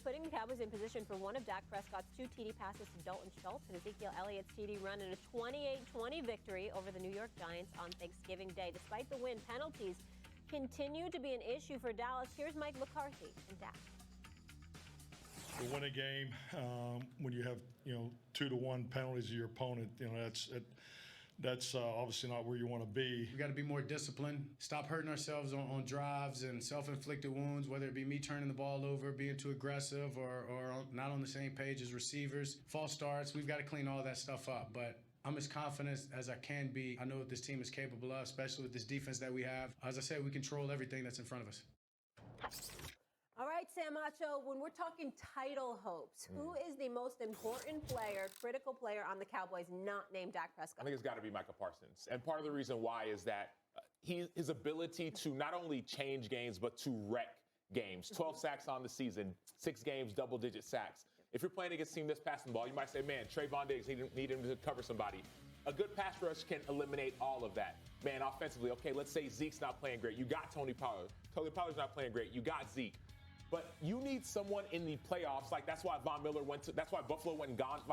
putting the Cowboys in position for one of Dak Prescott's 2 TD passes to Dalton Schultz and Ezekiel Elliott's TD run in a 28-20 victory over the New York Giants on Thanksgiving Day. Despite the win, penalties continue to be an issue for Dallas. Here's Mike McCarthy and Dak. To win a game, when you have 2-1 penalties to your opponent, that's obviously not where you want to be. We got to be more disciplined, stop hurting ourselves on drives and self-inflicted wounds, whether it be me turning the ball over, being too aggressive, or not on the same page as receivers. False starts, we've got to clean all that stuff up. But I'm as confident as I can be. I know what this team is capable of, especially with this defense that we have. As I said, we control everything that's in front of us. All right, Sam Acho, when we're talking title hopes, who is the most important player, critical player on the Cowboys not named Dak Prescott? I think it's got to be Micah Parsons. And part of the reason why is that his ability to not only change games, but to wreck games. 12 sacks on the season, 6 games, double-digit sacks. If you're playing against a team that's passing the ball, you might say, man, Trayvon Diggs, need him to cover somebody. A good pass rush can eliminate all of that. Man, offensively, okay, let's say Zeke's not playing great. You got Tony Pollard. Tony Pollard's not playing great. You got Zeke. But you need someone in the playoffs, that's why Buffalo went and got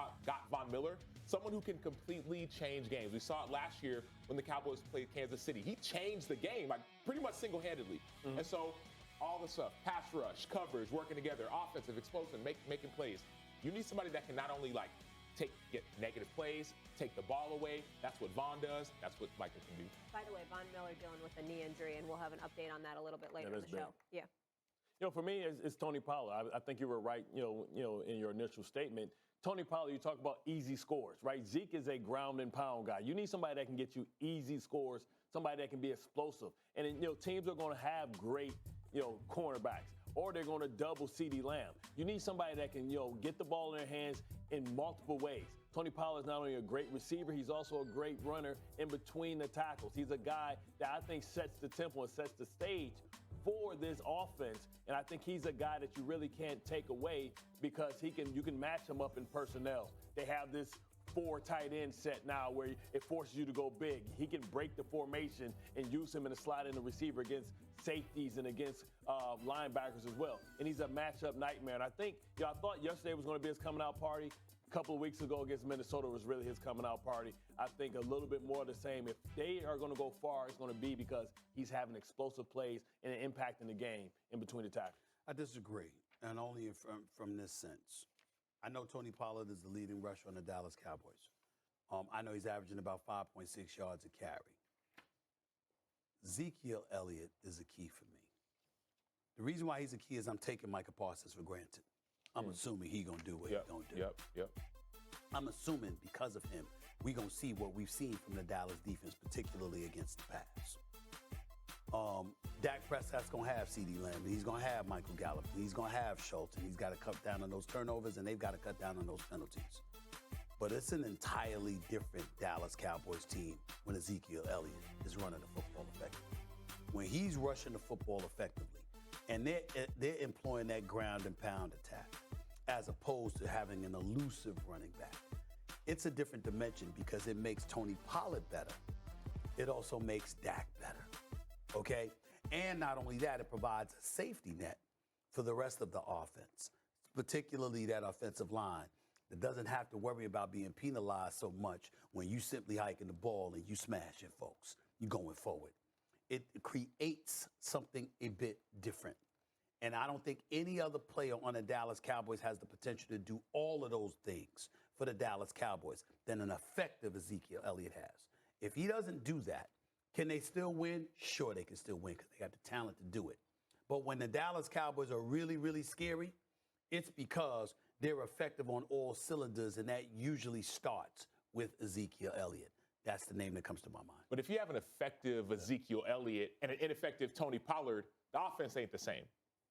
Von Miller, someone who can completely change games. We saw it last year when the Cowboys played Kansas City. He changed the game, pretty much single-handedly. Mm-hmm. And so all the stuff, pass rush, coverage, working together, offensive, explosive, making plays. You need somebody that can not only get negative plays, take the ball away. That's what Von does. That's what Micah can do. By the way, Von Miller dealing with a knee injury, and we'll have an update on that a little bit later in the show. Yeah. For me, it's Tony Pollard. I think you were right, in your initial statement. Tony Pollard, you talk about easy scores, right? Zeke is a ground and pound guy. You need somebody that can get you easy scores, somebody that can be explosive. And, teams are going to have great, cornerbacks, or they're going to double CeeDee Lamb. You need somebody that can, get the ball in their hands in multiple ways. Tony Pollard is not only a great receiver, he's also a great runner in between the tackles. He's a guy that I think sets the tempo and sets the stage for this offense, and I think he's a guy that you really can't take away because you can match him up in personnel. They have this 4 tight end set now where it forces you to go big. He can break the formation and use him in a slot in the receiver against safeties and against linebackers as well. And he's a matchup nightmare. And I think, I thought yesterday was going to be his coming out party. A couple of weeks ago against Minnesota was really his coming out party. I think a little bit more of the same. If they are going to go far, it's going to be because he's having explosive plays and an impact in the game in between the tackles. I disagree, and only from this sense. I know Tony Pollard is the leading rusher on the Dallas Cowboys. I know he's averaging about 5.6 yards a carry. Ezekiel Elliott is a key for me. The reason why he's a key is I'm taking Micah Parsons for granted. I'm assuming he's going to do what he's going to do. Yep. I'm assuming because of him, we're going to see what we've seen from the Dallas defense, particularly against the pass. Dak Prescott's going to have CeeDee Lamb. He's going to have Michael Gallup. He's going to have Schultz. And he's got to cut down on those turnovers, and they've got to cut down on those penalties. But it's an entirely different Dallas Cowboys team when Ezekiel Elliott is running the football effectively. When he's rushing the football effectively, and they're employing that ground and pound attack as opposed to having an elusive running back. It's a different dimension because it makes Tony Pollard better. It also makes Dak better, okay? And not only that, it provides a safety net for the rest of the offense, particularly that offensive line that doesn't have to worry about being penalized so much when you simply hiking the ball and you smashing folks. You're going forward. It creates something a bit different. And I don't think any other player on the Dallas Cowboys has the potential to do all of those things for the Dallas Cowboys than an effective Ezekiel Elliott has. If he doesn't do that, can they still win? Sure, they can still win because they got the talent to do it. But when the Dallas Cowboys are really, really scary, it's because they're effective on all cylinders, and that usually starts with Ezekiel Elliott. That's the name that comes to my mind. But if you have an effective Ezekiel Elliott and an ineffective Tony Pollard, the offense ain't the same.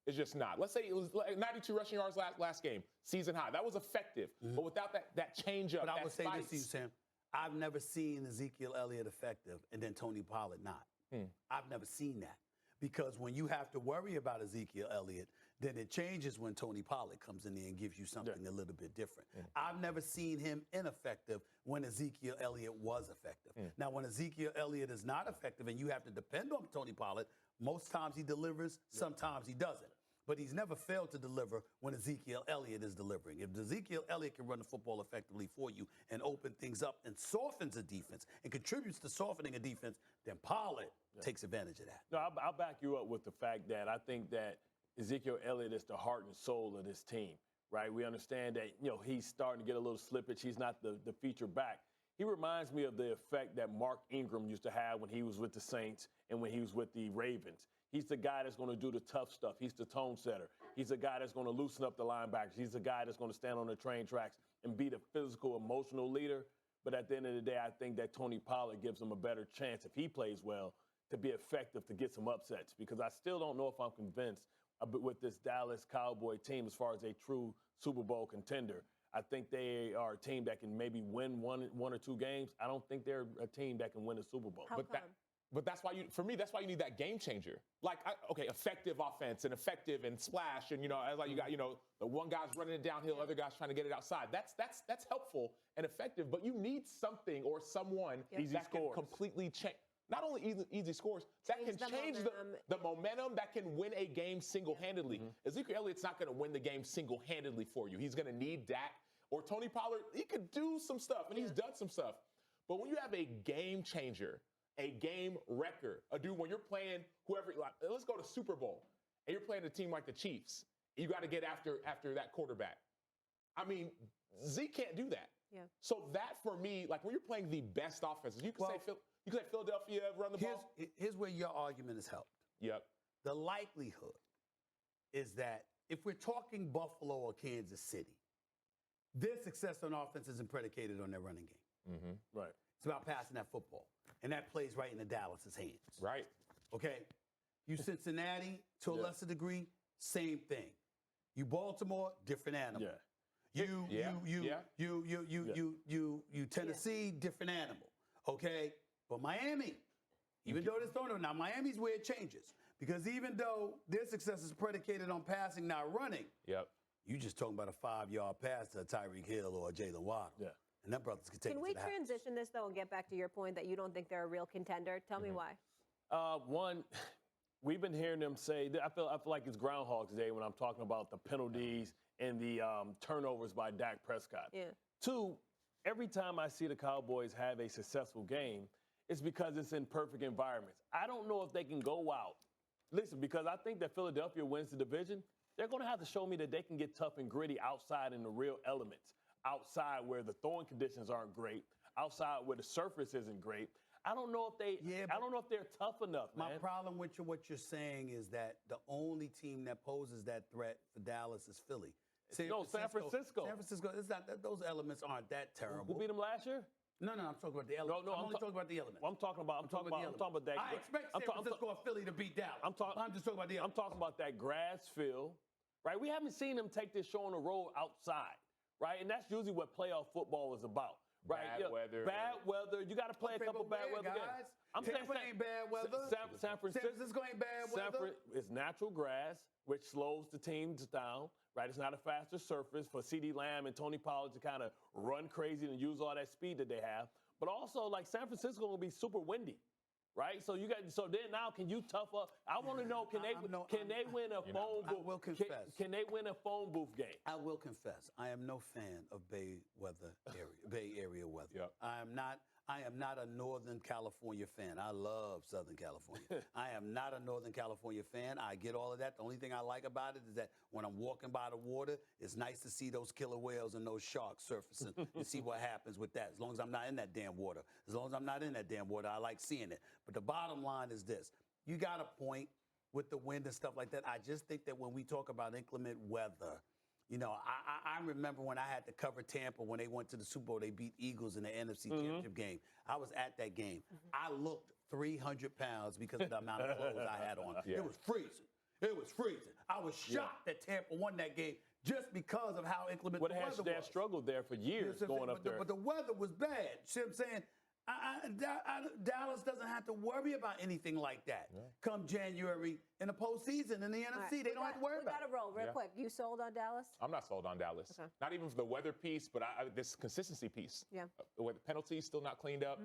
It's just not. Let's say it was 92 rushing yards last game, season high. That was effective. Mm-hmm. But without that change up, but I would say this to you, Sam. I've never seen Ezekiel Elliott effective and then Tony Pollard not. I've never seen that. Because when you have to worry about Ezekiel Elliott, then it changes when Tony Pollard comes in there and gives you something a little bit different. I've never seen him ineffective when Ezekiel Elliott was effective. Now, when Ezekiel Elliott is not effective and you have to depend on Tony Pollard, most times he delivers, sometimes he doesn't. but he's never failed to deliver when Ezekiel Elliott is delivering. If Ezekiel Elliott can run the football effectively for you and open things up and softens a defense and contributes to softening a defense, then Pollard takes advantage of that. No, I'll back you up with the fact that I think that Ezekiel Elliott is the heart and soul of this team, right? We understand that, he's starting to get a little slippage. He's not the feature back. He reminds me of the effect that Mark Ingram used to have when he was with the Saints and when he was with the Ravens. He's the guy that's going to do the tough stuff. He's the tone setter. He's the guy that's going to loosen up the linebackers. He's the guy that's going to stand on the train tracks and be the physical, emotional leader. But at the end of the day, I think that Tony Pollard gives him a better chance, if he plays well, to be effective, to get some upsets. Because I still don't know if I'm convinced with this Dallas Cowboy team as far as a true Super Bowl contender. I think they are a team that can maybe win one or two games. I don't think they're a team that can win a Super Bowl. How come? But that's why for me, that's why you need that game changer. Like, effective offense and effective and splash. And, you got, the one guy's running it downhill, other guy's trying to get it outside. That's helpful and effective, but you need something or someone that can completely change. Not only easy scores, that can change the momentum, that can win a game single-handedly. Ezekiel Elliott's not going to win the game single-handedly for you. He's going to need Dak or Tony Pollard. He could do some stuff, and he's done some stuff. But when you have a game changer, a game wrecker, a dude, when you're playing whoever, like, let's go to Super Bowl, and you're playing a team like the Chiefs, you got to get after that quarterback. I mean, Zeke can't do that. Yeah. So that, for me, like, when you're playing the best offenses, you can say Philadelphia run the ball. Here's where your argument is helped. Yep. The likelihood is that if we're talking Buffalo or Kansas City, their success on offense isn't predicated on their running game. Right. It's about passing that football. And that plays right into Dallas's hands. Right. Okay? You Cincinnati, to a lesser degree, same thing. You Baltimore, different animal. You Tennessee, different animal. Okay? But Miami, even though this don't, now Miami's where it changes. Because even though their success is predicated on passing, not running, you just talking about a 5-yard pass to Tyreek Hill or Jalen Waddle. Yeah. And them brothers can take it to the house. Can we transition this, though, and get back to your point that you don't think they're a real contender? Tell me why. One, we've been hearing them say, I feel like it's Groundhog's Day when I'm talking about the penalties and the turnovers by Dak Prescott. Yeah. Two, every time I see the Cowboys have a successful game, it's because it's in perfect environments. I don't know if they can go out. Listen, because I think that Philadelphia wins the division, they're going to have to show me that they can get tough and gritty outside in the real elements. Outside where the throwing conditions aren't great, outside where the surface isn't great. I don't know if I don't know if they're tough enough, man. My problem with what you're saying is that the only team that poses that threat for Dallas is Philly. San Francisco. San Francisco. It's not, those elements aren't that terrible. Who beat them last year? No, I'm talking about the elements. I'm only talking about the elements. Well, I'm talking about that. I expect San Francisco or Philly to beat Dallas. I'm just talking about the elements. I'm talking about that grass field, right? We haven't seen them take this show on the road outside. Right, and that's usually what playoff football is about, right? Bad weather. Bad weather. You got to play a couple bad weather games. I'm saying ain't bad weather. San Francisco ain't bad weather. It's natural grass, which slows the teams down. Right, it's not a faster surface for CeeDee Lamb and Tony Pollard to kind of run crazy and use all that speed that they have. But also, like, San Francisco will be super windy. Right, so then now can you tough up? I want to know, can they win a phone booth? I will confess. Can they win a phone booth game? I will confess. I am no fan of Bay Area weather. Yep. I am not a Northern California fan. I love Southern California. I am not a Northern California fan. I get all of that. The only thing I like about it is that when I'm walking by the water, it's nice to see those killer whales and those sharks surfacing and see what happens with that. As long as I'm not in that damn water. As long as I'm not in that damn water, I like seeing it. But the bottom line is this. You got a point with the wind and stuff like that. I just think that when we talk about inclement weather, I remember when I had to cover Tampa when they went to the Super Bowl. They beat Eagles in the NFC Championship game. I was at that game. I looked 300 pounds because of the amount of clothes I had on. Yeah. It was freezing. I was shocked that Tampa won that game just because of how inclement the weather was. They had struggled there for years going up there. But the weather was bad. See what I'm saying? Dallas doesn't have to worry about anything like that come January in the postseason in the NFC. They don't have to worry about it. We got to roll real quick. You sold on Dallas? I'm not sold on Dallas. Okay. Not even for the weather piece, but this consistency piece. Yeah. With the penalties still not cleaned up.